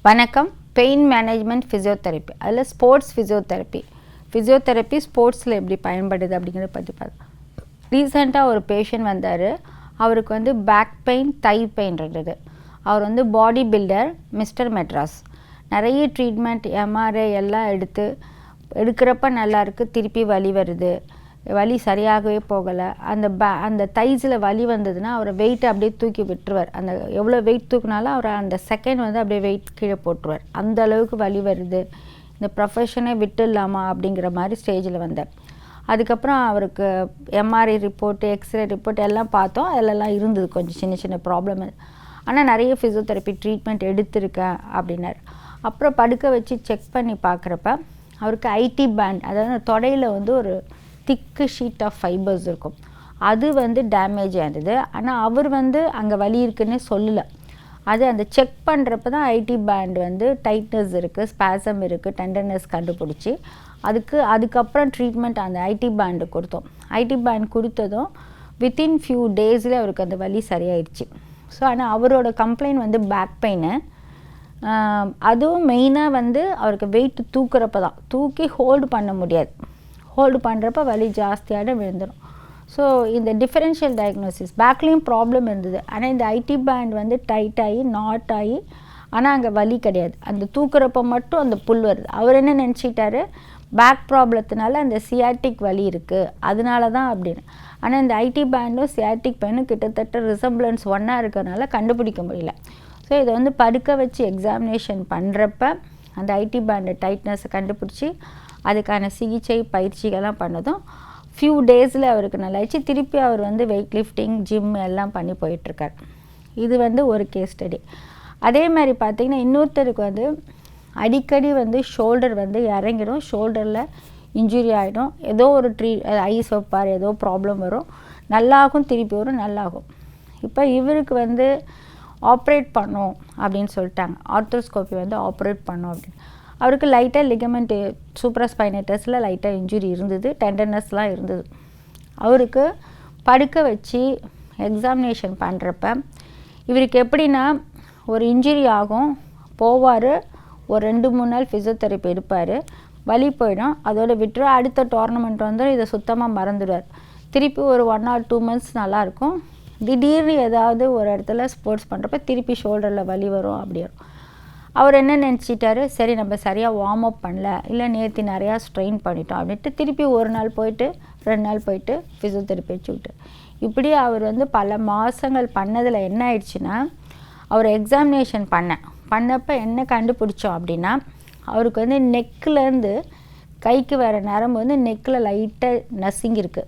வணக்கம். Pain management physiotherapy, அதில் sports physiotherapy ஸ்போர்ட்ஸில் எப்படி பயன்படுது அப்படிங்கிறத பற்றி பார்த்தோம். ரீசெண்டாக ஒரு பேஷண்ட் வந்தார். அவருக்கு வந்து பேக் பெயின், தை பெயின் இருந்தது. அவர் வந்து பாடி பில்டர், மிஸ்டர் மெட்ராஸ். நிறைய ட்ரீட்மெண்ட், எம்ஆர்ஐ எல்லாம் எடுக்கிறப்ப நல்லாயிருக்கு, திருப்பி வலி வருது, வலி சரியாகவே போகலை. அந்த தைஸில் வலி வந்ததுன்னா அவரை வெயிட்டை அப்படியே தூக்கி விட்டுருவார். அந்த எவ்வளோ வெயிட் தூக்கினாலும் அவரை அந்த செகண்ட் வந்து அப்படியே வெயிட் கீழே போட்டுருவார். அந்த அளவுக்கு வலி வருது, இந்த ப்ரொஃபஷனே விட்டுடலாமா அப்படிங்கிற மாதிரி ஸ்டேஜில் வந்தார். அதுக்கப்புறம் அவருக்கு எம்ஆர்ஐ ரிப்போர்ட்டு, எக்ஸ்ரே ரிப்போர்ட் எல்லாம் பார்த்தோம். அதிலெல்லாம் இருந்தது கொஞ்சம் சின்ன சின்ன ப்ராப்ளம். ஆனால் நிறைய ஃபிசியோதெரப்பி ட்ரீட்மெண்ட் எடுத்திருக்கேன் அப்படின்னார். அப்புறம் படுக்க வச்சு செக் பண்ணி பார்க்குறப்ப அவருக்கு ஐடி பேண்ட், அதாவது தொடையில் வந்து ஒரு திக்கு ஷீட் ஆஃப் ஃபைபர்ஸ் இருக்கும், அது வந்து டேமேஜ் ஆகிடுது. ஆனால் அவர் வந்து அங்கே வலி இருக்குன்னு சொல்லலை. அது அந்த செக் பண்ணுறப்ப தான் ஐடி பேண்ட் வந்து டைட்னஸ் இருக்குது, ஸ்பாசம் இருக்குது, டெண்டர்னஸ் கண்டுபிடிச்சி அதுக்கப்புறம் ட்ரீட்மெண்ட் அந்த ஐடி பேண்டு கொடுத்தோம். ஐடி பேண்ட் கொடுத்ததும் வித்தின் ஃபியூ டேஸில் அவருக்கு அந்த வலி சரியாயிடுச்சு. ஸோ ஆனால் அவரோட கம்ப்ளைண்ட் வந்து பேக் பெயின். அதுவும் மெயினாக வந்து அவருக்கு வெயிட் தூக்குறப்ப தான், தூக்கி ஹோல்டு பண்ண முடியாது. ஹோல்டு பண்ணுறப்ப வலி ஜாஸ்தியாக விழுந்துடும். ஸோ இந்த டிஃபரென்ஷியல் டயக்னோசிஸ் பேக்லேயும் ப்ராப்ளம் இருந்தது. ஆனால் இந்த ஐடி பேண்ட் வந்து டைட் ஆகி நாட் ஆகி, ஆனால் அங்கே வலி கிடையாது. அந்த தூக்குறப்ப மட்டும் அந்த புல் வருது. அவர் என்ன நினச்சிட்டாரு, பேக் ப்ராப்ளத்தினால அந்த சியாட்டிக் வலி இருக்குது, அதனால தான் அப்படின்னு. ஆனால் இந்த ஐடி பேண்டும் சியாட்டிக் பெயினும் கிட்டத்தட்ட ரிசம்பிளன்ஸ் ஒன்றா இருக்கிறதுனால கண்டுபிடிக்க முடியல. ஸோ இதை வந்து படுக்க வச்சு எக்ஸாமினேஷன் பண்ணுறப்ப அந்த ஐடி பேண்டு டைட்னஸை கண்டுபிடிச்சி அதுக்கான சிகிச்சை பயிற்சிகள்லாம் பண்ணதும் ஃபியூ டேஸில் அவருக்கு நல்லாயிடுச்சு. திருப்பி அவர் வந்து வெயிட் லிஃப்டிங், ஜிம் எல்லாம் பண்ணி போயிட்டுருக்கார். இது வந்து ஒரு கேஸ் ஸ்டடி. அதே மாதிரி பார்த்திங்கன்னா இன்னொருத்தருக்கு வந்து அடிக்கடி வந்து ஷோல்டர் வந்து இறங்கிடும், ஷோல்டரில் இன்ஜுரி ஆகிடும், ஏதோ ஒரு ஐஸ் வைப்பார், ஏதோ ப்ராப்ளம் வரும், நல்லாகும், திருப்பி வரும், நல்லாகும். இப்போ இவருக்கு வந்து ஆப்ரேட் பண்ணோம் அப்படின்னு சொல்லிட்டாங்க. ஆர்த்ரோஸ்கோப்பி வந்து ஆப்ரேட் பண்ணோம் அப்படின்னு. அவருக்கு லைட்டாக லிகமெண்ட் சூப்ராஸ்பைனேட்டஸில் லைட்டாக இன்ஜுரி இருந்தது, டெண்டர்னஸ்லாம் இருந்தது. அவருக்கு படுக்க வச்சு எக்ஸாமினேஷன் பண்ணுறப்ப இவருக்கு எப்படின்னா, ஒரு இன்ஜுரி ஆகும், போவார், ஒரு 2-3 நாள் ஃபிசியோதெரப்பி எடுப்பார், வலி போயிடும், அதோட விட்டுரு, அடுத்த டோர்னமெண்ட் வந்து இதை சுத்தமாக மறந்துடுவார். திருப்பி ஒரு 1 or 2 months நல்லாயிருக்கும். திடீர்னு ஏதாவது ஒரு இடத்துல ஸ்போர்ட்ஸ் பண்ணுறப்ப திருப்பி ஷோல்டரில் வலி வரும், அப்படி வரும். அவர் என்ன நினச்சிட்டாரு, சரி நம்ம சரியாக வார்ம் அப் பண்ணல, இல்லை நேற்று நிறையா ஸ்ட்ரெயின் பண்ணிட்டோம் அப்படின்ட்டு திருப்பி 1 நாள் போயிட்டு 2 நாள் போயிட்டு ஃபிசியோதெரப்பி வச்சுக்கிட்டு இப்படி அவர் வந்து பல மாதங்கள் பண்ணதில் என்ன ஆயிடுச்சுன்னா, அவர் எக்ஸாமினேஷன் பண்ணப்போ என்ன கண்டுபிடிச்சோம் அப்படின்னா, அவருக்கு வந்து நெக்கிலேருந்து கைக்கு வர நரம்பு வந்து நெக்கில் லைட்டாக நசுங்கிருக்கு.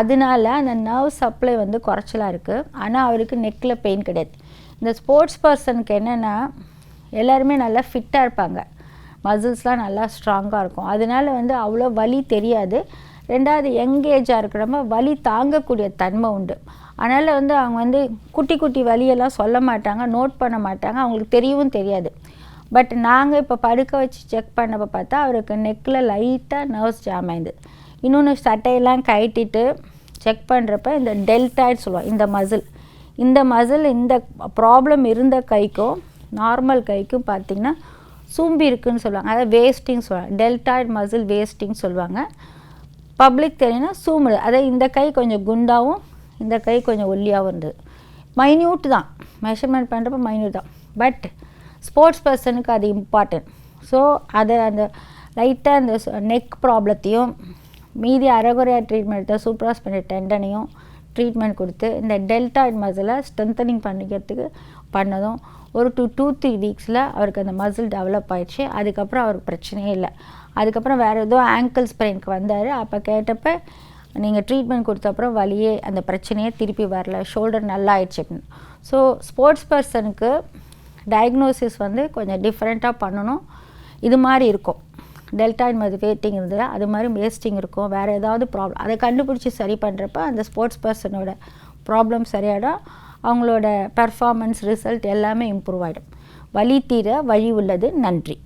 அதனால அந்த நர்வ் சப்ளை வந்து குறைச்சலாக இருக்குது. ஆனால் அவருக்கு நெக்கில் பெயின் கிடையாது. இந்த ஸ்போர்ட்ஸ் பர்சனுக்கு என்னென்னா, எல்லாருமே நல்லா ஃபிட்டாக இருப்பாங்க, மசில்ஸ்லாம் நல்லா ஸ்ட்ராங்காக இருக்கும், அதனால வந்து அவ்வளோ வலி தெரியாது. ரெண்டாவது யங் ஏஜாக இருக்கிறப்ப வலி தாங்கக்கூடிய தன்மை உண்டு. அதனால் வந்து அவங்க வந்து குட்டி குட்டி வலியெல்லாம் சொல்ல மாட்டாங்க, நோட் பண்ண மாட்டாங்க, அவங்களுக்கு தெரியவும் தெரியாது. பட் நாங்கள் இப்போ படுக்க வச்சு செக் பண்ணப்போ பார்த்தா அவருக்கு நெக்கில் லைட்டாக நர்வ்ஸ் ஜாம் ஆயிடுது. இன்னொன்று சட்டையெல்லாம் கட்டிட்டு செக் பண்ணுறப்ப இந்த டெல்டாய்டு சொல்லுவோம், இந்த மசில் இந்த ப்ராப்ளம் இருந்த கைக்கும் நார்மல் கைக்கும் பார்த்திங்கன்னா சூம்பி இருக்குதுன்னு சொல்லுவாங்க, அதாவது வேஸ்டிங் சொல்லுவாங்க, டெல்டாய்டு மசில் வேஸ்டிங் சொல்லுவாங்க. பப்ளிக் தெரியும்னா சூம்புது, அதாவது இந்த கை கொஞ்சம் குண்டாகவும் இந்த கை கொஞ்சம் ஒல்லியாகவும் இருந்தது. மைன்யூட் தான், மெஷர்மெண்ட் பண்ணுறப்ப மைன்யூட் தான், பட் ஸ்போர்ட்ஸ் பர்சனுக்கு அது இம்பார்ட்டன்ட். ஸோ அதை அந்த லைட்டாக அந்த நெக் ப்ராப்ளத்தையும் மீதி அரைகுறையாக ட்ரீட்மெண்ட் எடுத்தால் சூப்ராஸ்பைனல் டெண்டனையும் ட்ரீட்மெண்ட் கொடுத்து இந்த டெல்டாய்டு மசிலை ஸ்ட்ரென்தனிங் பண்ணிக்கிறதுக்கு பண்ணதும் ஒரு 2-3 வீக்ஸில் அவருக்கு அந்த மசில் டெவலப் ஆகிடுச்சு. அதுக்கப்புறம் அவருக்கு பிரச்சனையே இல்லை. அதுக்கப்புறம் வேறு ஏதோ ஆங்கிள் ஸ்ப்ரெயினுக்கு வந்தார். அப்போ கேட்டப்போ நீங்கள் ட்ரீட்மெண்ட் கொடுத்தப்பறம் வலியே, அந்த பிரச்சனையே திருப்பி வரல, ஷோல்டர் நல்லா ஆயிடுச்சு அப்படின்னு. ஸோ ஸ்போர்ட்ஸ் பர்சனுக்கு டயக்னோசிஸ் வந்து கொஞ்சம் டிஃப்ரெண்ட்டாக பண்ணணும். இது மாதிரி இருக்கும், டெல்டாய்டு மசில் வேட்டிங் இருந்தது, அது மாதிரி வேஸ்டிங் இருக்கும், வேறு ஏதாவது ப்ராப்ளம் அதை கண்டுபிடிச்சி சரி பண்ணுறப்ப அந்த ஸ்போர்ட்ஸ் பர்சனோட ப்ராப்ளம் சரியாயிடும், அவங்களோட பெர்ஃபார்மன்ஸ் ரிசல்ட் எல்லாமே இம்ப்ரூவ் ஆகிடும். வலி தீர வழி உள்ளது. நன்றி.